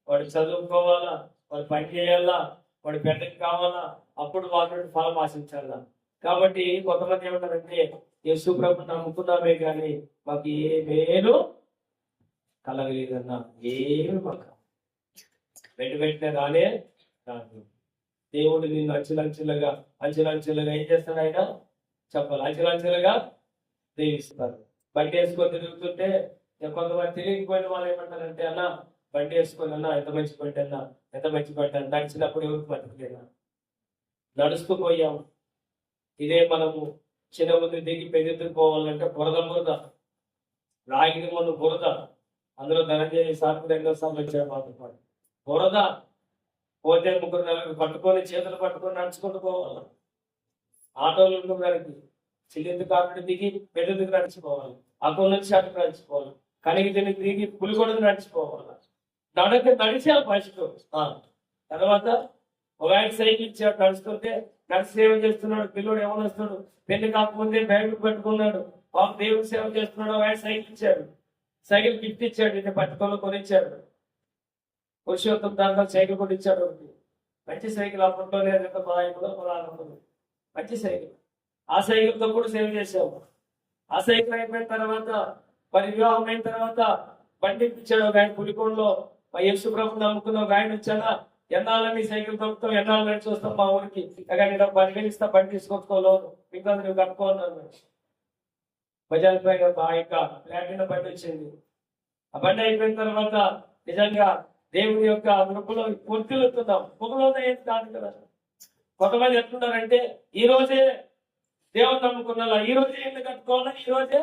వాడు చదువుకోవాలా, వాడు పని చేయాలా, వాడు పెద్దకి కావాలా, అప్పుడు వాళ్ళ ఫలం ఆశించాలా. కాబట్టి కొంతమంది ఏమంటారంటే యేసు ప్రభుని నమ్ముకున్నామే కానీ మాకు ఏ మేలు కలగలేదన్నా, ఏమి మాకు వెంటనే రానే రాదు. దేవుడు నిన్ను అంచెలంచెలుగా ఏం చేస్తాడు ఆయన చెప్పాలి, అంచెలంచెలుగా దీవిస్తారు. బండి వేసుకొని తిరుగుతుంటే కొంతమంది తిరిగిపోయిన వాళ్ళు ఏమంటారంటే అన్న బండి వేసుకొని అన్న ఎంత మంచి బండి అన్నా, ఎంత మంచి బండి అన్న, నడిచినప్పుడు ఎవరికి బతుకులేదా? నడుస్తూ పోయాం. ఇదే మనము చిన్న ముందు దిగి పెద్దెత్తుకు పోవాలంటే బురద రాగిరి ముందు బురద, అందులో ధనంజయ సార్లు ఎన్నో సార్లు వచ్చాడు మాతో పాటు. బురద పోతే ముగ్గురు నలుగురు పట్టుకొని చేతులు పట్టుకొని నడుచుకుంటూ పోవాలి. ఆటోలు ఉంటుంది దానికి చిల్లింది కాబట్టి దిగి పెద్దదికి నడిచిపోవాలి. అక్కడ నుంచి అటు నడిచిపోవాలి. కనిగి తిని దిగి పులిగొడకు నడిచిపోవాలి. నడిచాలి ఫస్ట్. తర్వాత ఒక ఆయన సైకిల్ ఇచ్చాడు, నడుస్తుంటే నడిచి సేవ చేస్తున్నాడు. పిల్లడు ఏమని వస్తాడు, పెళ్లి కాకముందే బ్యాగ్ పెట్టుకున్నాడు, బాబు దేవుడు సేవ చేస్తున్నాడు. ఒక ఆయన సైకిల్ ఇచ్చాడు, సైకిల్ గిఫ్ట్ ఇచ్చాడు, ఇది పట్టుకొని కొనిచ్చాడు. పురుషోత్తం దాంట్లో సైకిల్ కూడా ఇచ్చాడు ఒకటి. మంచి సైకిల్ అప్పట్లో లేదు, 1500 మంచి సైకిల్. ఆ సైకిల్తో కూడా సేవ చేసాము. ఆ సైకిల్ అయిపోయిన తర్వాత మరి వివాహం అయిన తర్వాత బండి ఇచ్చాడు ఒక ఆయన. పులికొండలో మా యేసు ప్రభుని నమ్ముకున్న ఒక ఆయన వచ్చాడా, ఎన్నాళ్ళని సైకిల్ తొక్కుతాం, ఎన్నాళ్ళు నడిచి వస్తాం మా ఊరికి, కానీ 10,000 ఇస్తా బండి తీసుకొచ్చుకోలేను, ఇంకా నువ్వు కట్టుకోన్నాను. బజాజ్ పై ఆ యొక్క ప్లాటినా బండి వచ్చింది. ఆ బండి అయిపోయిన తర్వాత నిజంగా దేవుని యొక్క కృపలో పొత్తులుతున్నాం. పొగలో ఏం కాదు కదా. కొంతమంది ఎట్లున్నారంటే ఈ రోజే దేవుని నమ్ముకున్నా, ఈ రోజే ఇల్లు కట్టుకోవాలా, ఈ రోజే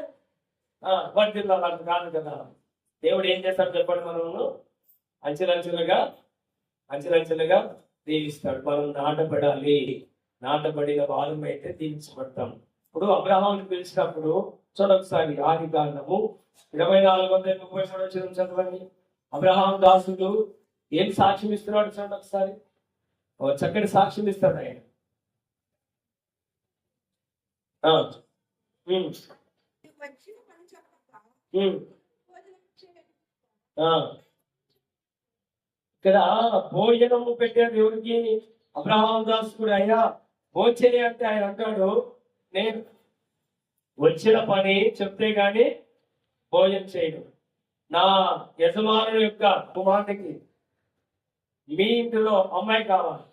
వర్తిల్లా కాదు కదా. దేవుడు ఏం చేస్తాడు చెప్పండి, మనము అంచెలంచెలుగా దీవిస్తాడు. మనం నాటబడాలి. నాటబడిన వారం అయితే దీవించబడతాం. ఇప్పుడు అబ్రహాముని పిలిచినప్పుడు చూడొకసారి ఆదికాండము 24:33 చదవండి. అబ్రహాం దాసుడు ఏం సాక్ష్యం ఇస్తున్నాడు చూడండి ఒకసారి. చక్కటి సాక్ష్యం ఇస్తాడు ఆయన. ఇక్కడ భోజనము పెట్టారు ఎవరికి? అబ్రహాం దాసుడు. అయ్యా భోజనం అంటే ఆయన అంటాడు, నేను వచ్చిన పని చెప్తే గాని భోజనం చేయడు. నా యజమానుల యొక్క కుమారుడికి మీ ఇంటిలో అమ్మాయి కావాలి,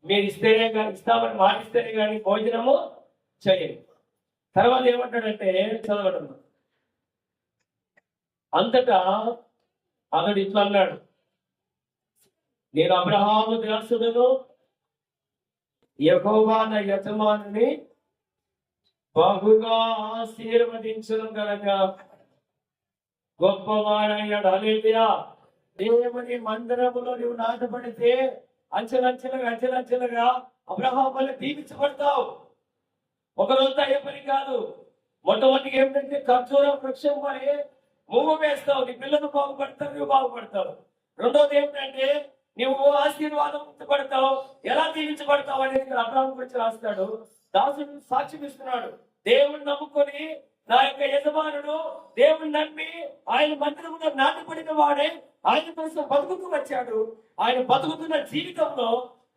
మీరు ఇస్తేనే కానీ, ఇస్తామని మాటిస్తేనే కానీ భోజనము చేయండి. తర్వాత ఏమంటాడంటే చదవడం, అంతటా అతడు ఇట్లా అన్నాడు, నేను అబ్రహాము దాసుడును, యెహోవా నా యజమానుని బహుగా ఆశీర్వదించడం కనుక గొప్పవాడయ్యాడు. హల్లెలూయా. దేవుని మందిరములో నువ్వు నాటబడితే అంచెలంచెలుగా అబ్రహాం వల్ల దీవించబడతావు. ఒకరోజు అయ్యే పని కాదు. మొట్టమొదటిగా ఏమిటంటే ఖర్జూర వృక్షం వలె మువ్వ వేస్తావు, నీ పిల్లలు బాగుపడతావు, నువ్వు బాగుపడతావు. రెండోది ఏమిటంటే నువ్వు ఆశీర్వాదం పడతావు. ఎలా దీవించబడతావు అనేది ఇక్కడ అబ్రహాం గురించి రాస్తాడు. దాసుడు సాక్ష్యం ఇస్తున్నాడు, దేవుణ్ణి నమ్ముకొని నా యొక్క యజమానుడు దేవుణ్ణి నమ్మి ఆయన మందిరంలో నాటబడిన వాడే ఆయన కోసం బతుకుతూ వచ్చాడు. ఆయన బతుకుతున్న జీవితంలో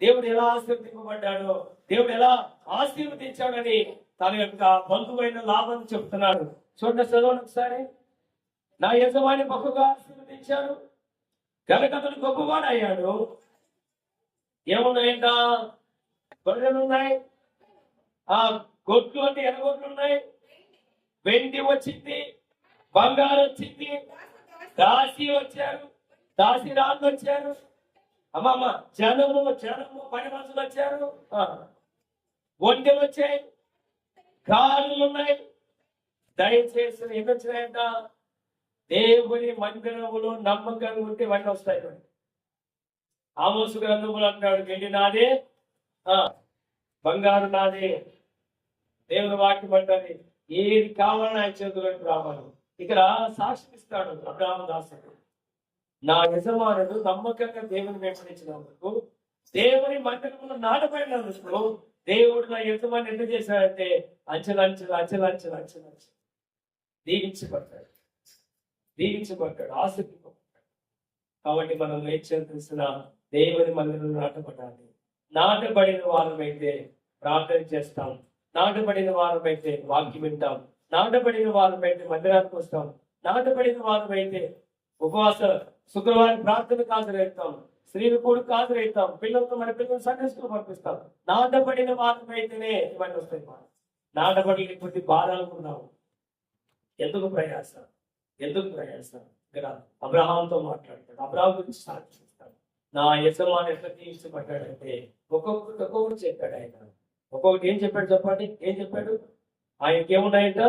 దేవుడు ఎలా ఆశీర్వదింపబడ్డాడో, దేవుడు ఎలా ఆశీర్వదించాడని తన యొక్క బంధువైన లాభం చెప్తున్నాడు. చూడండి చదవండి ఒకసారి. నా యజమాని బహుగా ఆశీర్వదించాడు కనుక అతను గొప్పవాడు అయ్యాడు. ఏమున్నాయంట? గొర్రెలు ఉన్నాయి, ఆ గొడ్లు అంటే ఎనగొడ్లు ఉన్నాయి, వెండి వచ్చింది, బంగారం వచ్చింది, దాసి వచ్చారు, దాసి రాళ్ళు వచ్చారు, అమ్మమ్మ జనము 10 మనుషులు వచ్చారు, ఒంటెలు వచ్చాయి, కాళ్ళు ఉన్నాయి. దయచేసి ఎన్ని వచ్చినాయంట? దేవుని మందిరములో నమ్మకంగా ఉంటే ఇవన్నీ వస్తాయి. ఆమోసు గ్రంథములు అంటాడు, వెండి నాదే, బంగారు నాదే. దేవుని వాక్యం అంటారు, ఏది కావాలని ఆయన చేతుల్లోకి రావాలి. ఇక్కడ సాక్ష్యం ఇస్తాడు అబ్రహాం దాసుడు, నా యజమానుడు నమ్మకంగా దేవుని వెంబడించినందుకు, దేవుని మందిరంలో నాటబడినందుకు దేవుడు నా యజమాని ఎంత చేశాడంటే అంచెలంచెలు దీవించబడ్డాడు, ఆశీర్వదింపబడ్డాడు. కాబట్టి మనం ఏం తెలిసిన దేవుని మందిరంలో నాటబడాలి. నాటబడిన వారమైతే ప్రార్థన చేస్తాం, నాటబడిన వారమైతే వాక్యం వింటాం, నాటబడిన వారమైతే మందిరానికి వస్తాం, నాటబడిన వారమైతే ఉపవాస శుక్రవారం ప్రార్థనకు హాజరవుతాం, స్త్రీలు కూడా హాజరవుతాం, పిల్లలతో మన పిల్లలు సండే స్కూల్ పంపిస్తాం. నాటబడిన వారమైతేనే ఇవన్నీ వస్తాయి. నాటబడి కొద్ది బాధాలనుకున్నాము. ఎందుకు ప్రయాస? ఇక్కడ అబ్రహాంతో మాట్లాడతాడు, అబ్రహాం గురించి సాక్షిస్తాడు. నా యజమాని ఎట్లా తీర్చబడ్డాడంటే ఒక్కొక్కటి చెప్పాడు ఆయన. ఒక్కొక్కటి ఏం చెప్పాడు చెప్పండి? ఏం చెప్పాడు? ఆయనకి ఏమున్నాయంట?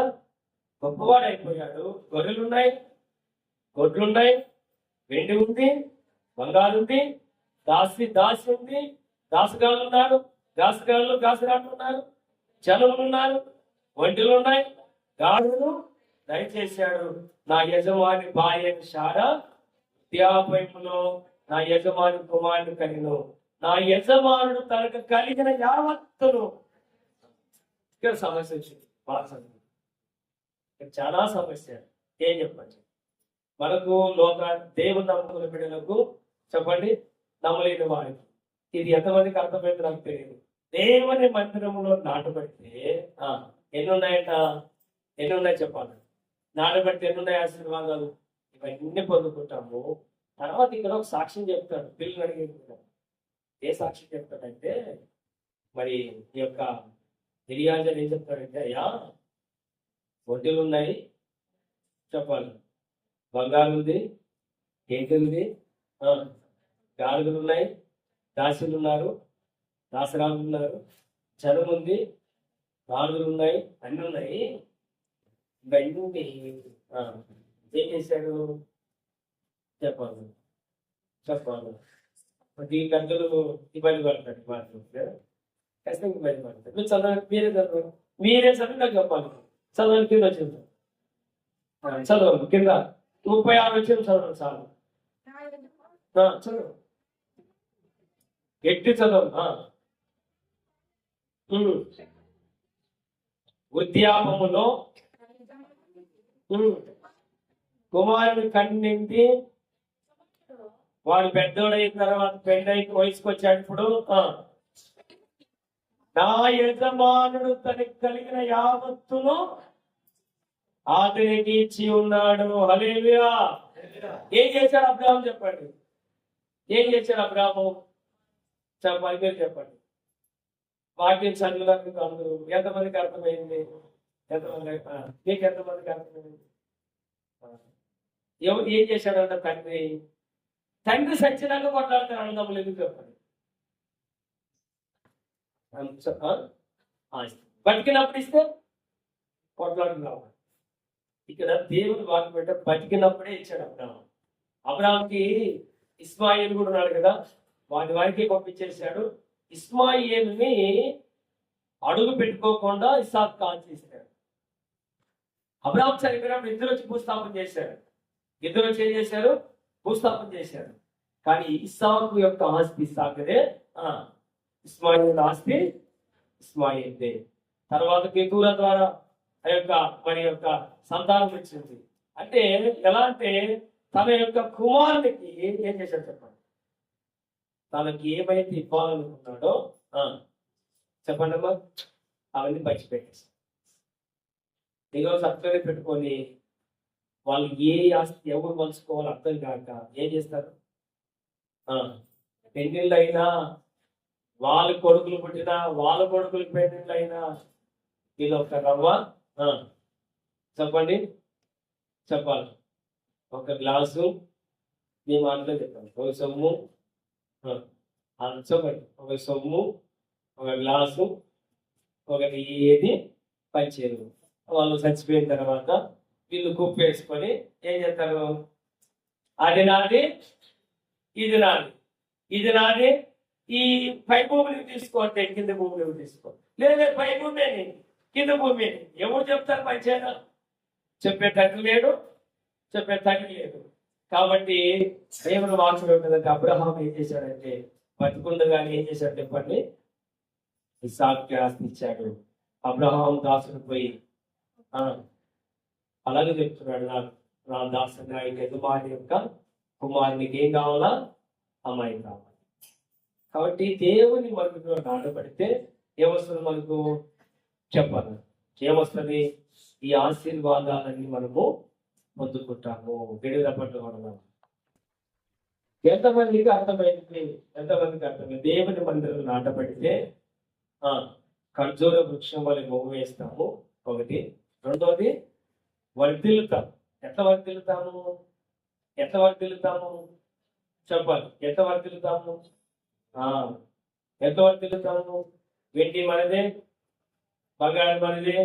గొప్పవాడు అయిపోయాడు, గొర్రెలు ఉన్నాయి, గొడ్లున్నాయి, వెండి ఉంది, బంగారు ఉంది, దాసి ఉంది, దాసగాళ్ళు ఉన్నారు, గాసగాళ్ళు ఉన్నారు, జనులు ఉన్నారు, ఒంటిలు ఉన్నాయి, గాడులు దయచేశాడు. నా యజమాని భార్య శారా వృద్ధాప్యములో నా యజమాని కుమారుని కలిగిను. నా యజమానుడు తనకు కలిగిన యావత్తును. ఇక్కడ సమస్య వచ్చింది, చాలా సమస్య. ఏం చెప్పండి మనకు లోక దేవుని నమ్ముకున్న బిడ్డలకు చెప్పండి, నమ్మలేని వారికి ఇది ఎంతమందికి అర్థమైంది నాకు తెలియదు. దేవుని మందిరంలో నాటబడితే ఎన్ని ఉన్నాయి చెప్పాలి. నాటబడితే ఎన్నున్నాయి ఆశీర్వాదాలు, ఇవన్నీ పొందుకుంటాము. తర్వాత ఇక్కడ ఒక సాక్ష్యం చెప్తాడు, పిల్లలు అడిగే. ఏ సాక్ష్యం చెప్తాడంటే, మరి ఈ యొక్క గిరియాజన్ ఏం చెప్తాడంటే, అయ్యా ఒడ్డులు ఉన్నాయి చెప్పాలి, బంగారు ఉంది, ఏంటి ఉంది, గాలుగులు ఉన్నాయి, దాసులు ఉన్నారు, దాసరాలు ఉన్నారు, జనం ఉంది, రాళ్ళులు ఉన్నాయి, అన్నీ ఉన్నాయి. ఇవన్నీ ఏం చేశాడు చెప్పాలి. దీని గంటలు ఇబ్బంది పడతాడు, ఖచ్చితంగా ఇబ్బంది పడతాడు. మీరు చదవండి, మీరే చదివి నాకు చెప్పాలి. చదవండి, కింద వచ్చింది చదవండి, కింద 36 వచ్చింది చదవండి చాలు. చదువు ఎట్టి చదవండి. వృద్ధాపములో కుమారుడు కన్నింటి వాడు పెద్దోడైన తర్వాత పెళ్ళై వయసుకు వచ్చాడు. ఇప్పుడు నా యజమానుడు తనకి కలిగిన యావత్తును అతనికి ఇచ్చి ఉన్నాడు. హల్లెలూయా. ఏం చేశాడు అబ్రాహాము చెప్పండి, ఏం చేశాడు అబ్రాహాము చెప్పండి, మీరు చెప్పండి. వాక్యం చదువులకు అందరూ ఎంతమందికి అర్థమైంది? మీకు ఎంతమందికి అర్థమైంది? ఎవరు ఏం చేశాడంట? తండ్రి సచ్చినాక కొట్లాడతారు అన్నదమ్ములు, ఎందుకు చెప్పండి. బతికినప్పుడు ఇస్తే కొట్లాడు కావాలి. ఇక్కడ దేవుడు వాక్యం పెట్ట బతికినప్పుడే ఇచ్చాడు అబ్రాహాం. అబ్రాహాంకి ఇస్మాయిల్ కూడా ఉన్నాడు కదా, వారికి పంపించేశాడు. ఇస్మాయిల్ని అడుగు పెట్టుకోకుండా ఇస్సాకు కాల్చేశాడు. అబ్రాహాం చనిపోయినప్పుడు ఇద్దరు వచ్చి భూస్థాపన చేశారు. ఇద్దరు వచ్చి ఏం చేశారు? భూస్థాపన చేశారు. కానీ ఇస్సాకు యొక్క ఆస్తి ఇస్సాకుదే, ఇస్మాయిల్ ఆస్తి ఇస్మాయిల్దే. తర్వాత కేతుల ద్వారా మరి యొక్క సంతానం వచ్చింది. అంటే ఎలా అంటే తన యొక్క కుమారునికి ఏం చేశాడు చెప్పండి, తనకి ఏమైతే ఇవ్వాలనుకున్నాడో చెప్పండి అమ్మా, అవన్నీ పంచిపెట్టేసి ఈరోజు అట్లనే పెట్టుకొని వాళ్ళు ఏ ఆస్తి ఎవరు పంచుకోవాలో అర్థం కాక ఏం చేస్తారు? పెళ్ళిళ్ళు అయినా, వాళ్ళ కొడుకులు పుట్టినా, వాళ్ళ కొడుకులు పెళ్ళిళ్ళు అయినా వీళ్ళు ఒక రవ్వ చెప్పండి చెప్పాలి, ఒక గ్లాసు మీ మాటలో చెప్పండి, ఒక సొమ్ము చెప్పండి, ఒక సొమ్ము, ఒక గ్లాసు, ఒకటి ఏది పంచేరు. వాళ్ళు చచ్చిపోయిన తర్వాత వీళ్ళు కుప్పు వేసుకొని ఏం చేస్తారు? అది నాది, ఇది నాది, ఇది నాది, ఈ పై భూమిని తీసుకోండి, కింద భూమిని తీసుకో, లేదా పై భూమి కింద భూమి. ఎవరు చెప్తారు పంచేదా? చెప్పే తండ్రి లేదు. కాబట్టి దేవుడు వాక్యం ఉంటుందంటే అబ్రహాం ఏం చేశాడంటే బతికుండగానే ఏం చేశాడు చెప్పండి, ఇస్సాకుకి ఆస్తి ఇచ్చాడు. అబ్రహాం దాసుడు పోయి అలాగే చెప్తున్నాడు, నా దాసుని ఆయన యజమాని యొక్క కుమారునికి ఏం కావాలా? అమ్మాయి కావాలి. కాబట్టి దేవుని మనకు నాటబడితే ఏమొస్తుంది? మనకు చెప్పాలి ఏమొస్తుంది? ఈ ఆశీర్వాదాలన్నీ మనము పొందుకుంటాము. విడుదల పట్టుకోవడం ఎంతమందికి అర్థమైంది? దేవుని మందిరం నాటబడితే ఖర్జూర వృక్షం వల్ల మొగ్గు వేస్తాము. ఒకటి. రెండోది వర్ధిల్లుతాం. ఎట్లా వర్ధిల్లుతాము చెప్పాలి. ఎట్లా వర్ధిల్లుతాము? వెండి మనదే, బంగారం మనదే,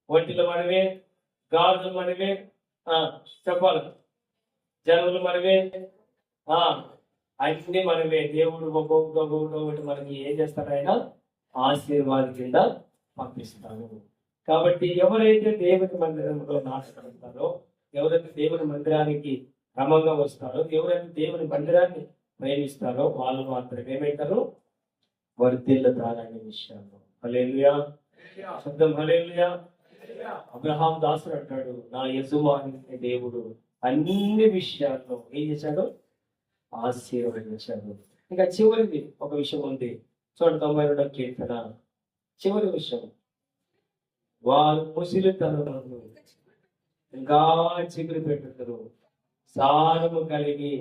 ఒంటిలో మనవే, గాజులు మనవే చెప్పాలి. జనములు మనమే, ఆ అన్ని మనమే. దేవుడు ఒక్కొక్కటి మనకి ఏం చేస్తాడు? ఆయన ఆశీర్వాదం కింద పంపిస్తాడు. కాబట్టి ఎవరైతే దేవుని మందిరంలో నాటపడతారో, ఎవరైతే దేవుని మందిరానికి క్రమంగా వస్తారో, ఎవరైతే దేవుని మందిరాన్ని ప్రేమిస్తారో వాళ్ళు మాత్రం ఏమైతారు? వర్ధిల్లుతారనే విషయాల్లో. హల్లెలూయా, శబ్దం హల్లెలూయా. అబ్రహాం దాసుడు అంటాడు, నా యజమాని దేవుడు అన్ని విషయాల్లో ఏం చేశాడు? ఆశీర్వదించాడు. ఇంకా చివరిది ఒక విషయం ఉంది, చూడండి 92వ కీర్తన చివరి విషయం. వారు ముసిలితనమును ఇంకా చిగురు పెట్టుతారు, సారము కలిగి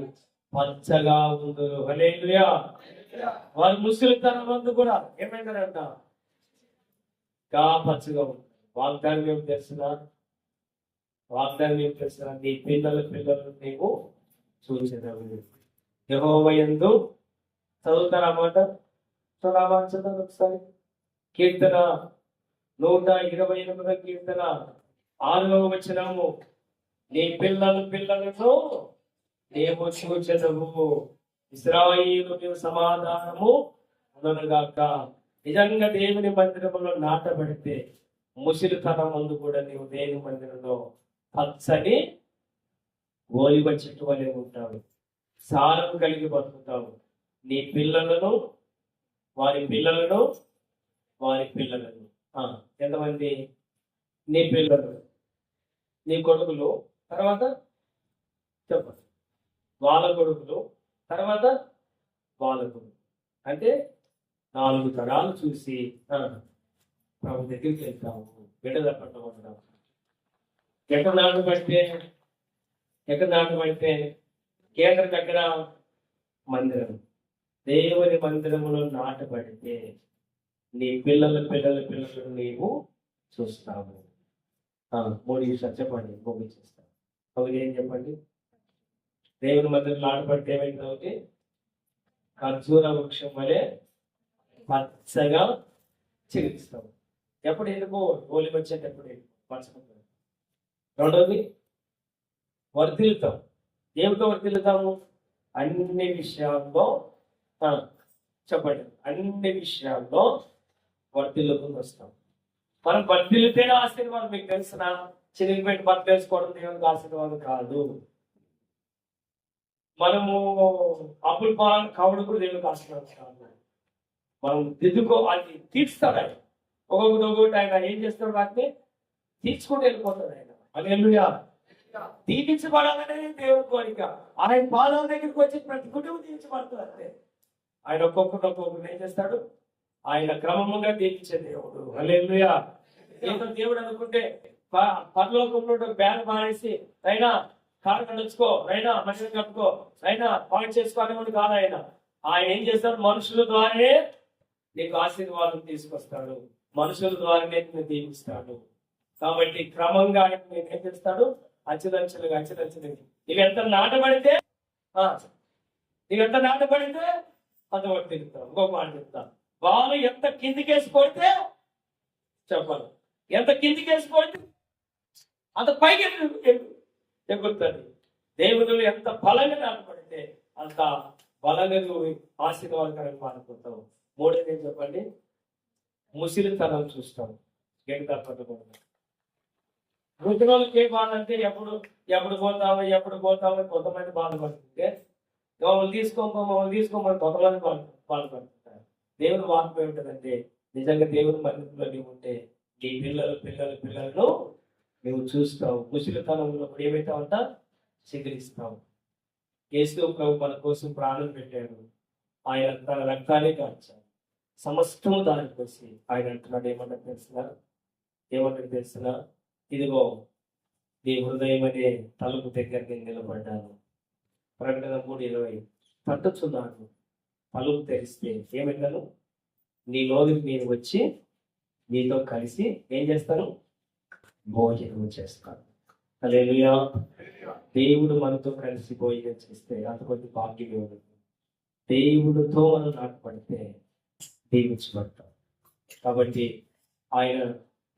పచ్చగా ఉందరు. హల్లెలూయా. వారు ముసిలితనమందు కూడా ఏమైందంట? ఇంకా పచ్చగా ఉంది. వాగ్దానం ఏమి తెలుసునా? వాగ్దానం ఏమి తెలుసునా? నీ పిల్లలు నీవు చూసేదాన్ని యెహోవా యందు. చదువుతారా మాట? చదవండి ఒకసారి. కీర్తన 128వ కీర్తన 6వ వచనము. నీ పిల్లలను నీవు చూచెదవు, ఇశ్రాయేలు నీవు సమాధానము ఉండనుగాక. నిజంగా దేవుని మందిరంలో నాటబడితే ముసిలితనం ముందు కూడా నీవు దేవుని మందిరంలో పచ్చని ఓలివ చెట్టు వలె ఉంటావు, సారం కలిగి బతుకుతావు. నీ పిల్లలను వారి పిల్లలను ఎంతమంది? నీ పిల్లలు, నీ కొడుకులు, తర్వాత చెప్పండి వాళ్ళ కొడుకులు, తర్వాత వాళ్ళ కొడుకు. అంటే 4 తరాలు చూసి ప్రభు దగ్గరికి వెళ్తాము, బిడ్డల పట్టకుండా. ఎక్కడ నాటబడితే కేంద్ర దగ్గర మందిరం, దేవుని మందిరములో నాటబడితే నీ పిల్లలు నీవు చూస్తావు. 3 విషయాలు చెప్పండి, ముగించేస్తాను. ఒకటి ఏం చెప్పండి? దేవుని మందిరం నాటబడితే ఏమైంది? ఖర్జూర వృక్షం వలె పచ్చగా చిగురిస్తావు. ఎప్పుడు ఎందుకు? ఓలి వచ్చేటప్పుడు పచ్చకుంటావు. రెండోది వర్ధిల్లుతాం. ఏమిటో వర్ధిల్లుతాము? అన్ని విషయాల్లో చెప్పండి, అన్ని విషయాల్లో వర్ధిల్లుతుంది వస్తాం. మనం వర్ధిల్లితేనే ఆశీర్వాదం. మీకు తెలిసిన చిరిగిపెట్టి బట్టలు వేసుకోవడం దేవునికి ఆశీర్వాదం కాదు. మనము అప్పుల పాలన కావడం కూడా దేవునికి ఆశీర్వాదం కాదు. మనం అది తీర్చుతాడు ఆయన. ఒక్కొక్కటి ఆయన ఏం చేస్తాడు? వాటిని తీర్చుకుంటూ వెళ్ళిపోతాడు ఆయన. హల్లెలూయా. దీవించబడాలనేది దేవుని కోరిక. ఆయన పాదాల దగ్గరికి వచ్చి ప్రతి కుటుంబం దీవించబడుతుంది అంతే. ఆయన ఒక్కొక్కరు ఏం చేస్తాడు? ఆయన క్రమంగా దీవించే దేవుడు. హల్లెలూయా. ఏదో దేవుడు అనుకుంటే పరలోకంలో బ్యాన్ మానేసి అయినా కారు నడుచుకో, అయినా మనుషులు కట్టుకో, అయినా పాయింట్ చేసుకో అనేవాడు కాదు ఆయన. ఆయన ఏం చేస్తాడు? మనుషుల ద్వారానే నీకు ఆశీర్వాదం తీసుకొస్తాడు, మనుషుల ద్వారానే నేను దీవిస్తాడు. కాబట్టి క్రమంగా ఆయన నేను ఏం చేస్తాడు? అచ్చదంచలుగా నీవు ఎంత నాటబడితే అంతవరకు తిరుగుతావు. ఇంకొక మాట చెప్తాను. వాళ్ళు ఎంత కిందికేసి కొడితే చెప్పాలి, ఎంత కిందికేసి కొడితే అంత పైకి ఎగురుతుంది. దేవుడు ఎంత బలంగా నాటబడితే అంత బలంగా నువ్వు ఆశీర్వాదకరంగా మారిపోతావు. మూడోది ఏం చెప్పండి? ముసిలితనం చూస్తావు. గట్టి తప్పకుండా వృద్ధులకి ఏ బాధ అంటే ఎప్పుడు పోతామని కొంతమంది బాధపడుతుంటే, మమ్మల్ని తీసుకోమని కొంతమంది బాధపడుతుంటారు. దేవుని వాక్యం ఏమిటంటే, నిజంగా దేవుని మందిరంలో నీవు ఉంటే నీ పిల్లలను నువ్వు చూస్తావు. ముసిలితనంలో ఏమైతావంట? చిగురిస్తావు. యేసు ప్రభు మన కోసం ప్రాణం పెట్టాడు. ఆయన తన రక్తాన్ని కాల్చాడు, సమస్తము దానికోసి ఆయన అంటున్నాడు. ఏమన్నా తెలుసునా? ఇదిగో నీ హృదయం అనే తలుపు దగ్గరికి నిలబడ్డాను. ప్రకటన 3:20 తట్టుచున్నాను, తలుపు తెరిస్తే ఏమంటాను? నీ లోనికి నేను వచ్చి నీతో కలిసి ఏం చేస్తాను? భోజనం చేస్తాను. హల్లెలూయా. దేవుడు మనతో కలిసి భోజనం చేస్తే అంత కొద్ది భాగ్యం ఇవ్వదు. దేవుడితో మనం నాటపడితే దీవించబడతాం. కాబట్టి ఆయన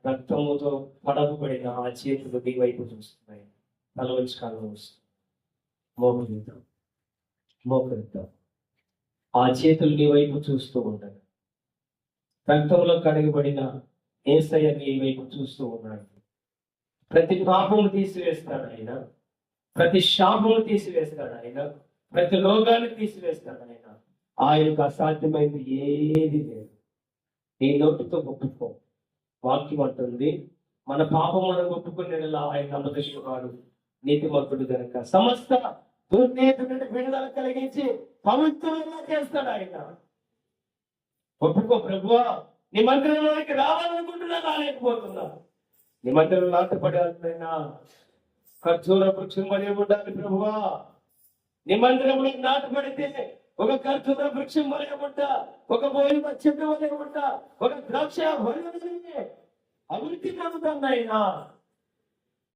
రక్తముతో పడవబడిన ఆ చేతులు నీ వైపు చూస్తున్నాయి. తల వంచి కాలం వస్తుంది. మోకరిద్దాం, మోకరిద్దాం. ఆ చేతులు నీ వైపు చూస్తూ ఉండగా, రక్తంలో కడగబడిన యేసయ్య నీ వైపు చూస్తూ ఉన్నాడు. ప్రతి పాపము తీసివేస్తాడు ఆయన, ప్రతి శాపము తీసివేస్తాడు ఆయన, ప్రతి రోగాన్ని తీసివేస్తాడు ఆయన. ఆయనకు అసాధ్యమైంది ఏది లేదు. నీ నోటితో ఒప్పుకో. వాక్యం అంటుంది, మన పాపం మనం ఒప్పుకునేలా ఆయన నమ్మదశుడు, నీతిమంతుడు గనుక సమస్త దుర్నీతి నుండి విడుదల కలిగించి పవిత్రంగా చేస్తాడు ఆయన. ఒప్పుకో, ప్రభువా నీ మందిరంలోకి రావాలనుకుంటున్నా, రాలేకపోతున్నా. నీ మందిరం నాటపడాలైనా ఖర్జూర వృక్షం వలె ఉండాలి ప్రభువా. నీ మందిరంలో నాటపడితే ఒక ఖర్జూర వృక్షం వలె ఉంటా, ఒక బోయి చెట్టు వలె ఉంటా, ఒక ద్రాక్ష వలె అభివృద్ధి పొందుతాయినా.